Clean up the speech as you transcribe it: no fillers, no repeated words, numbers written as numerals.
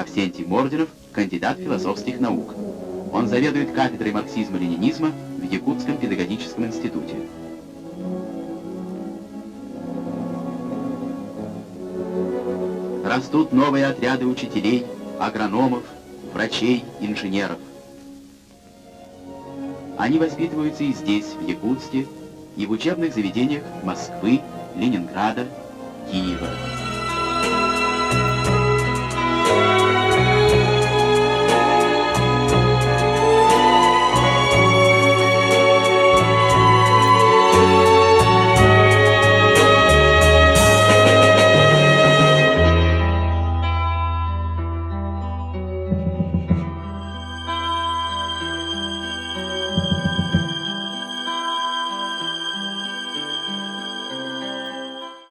Авсентий Мординов – кандидат философских наук. Он заведует кафедрой марксизма-ленинизма в Якутском педагогическом институте. Растут новые отряды учителей, агрономов, врачей, инженеров. Они воспитываются и здесь, в Якутске, и в учебных заведениях Москвы, Ленинграда, Киева.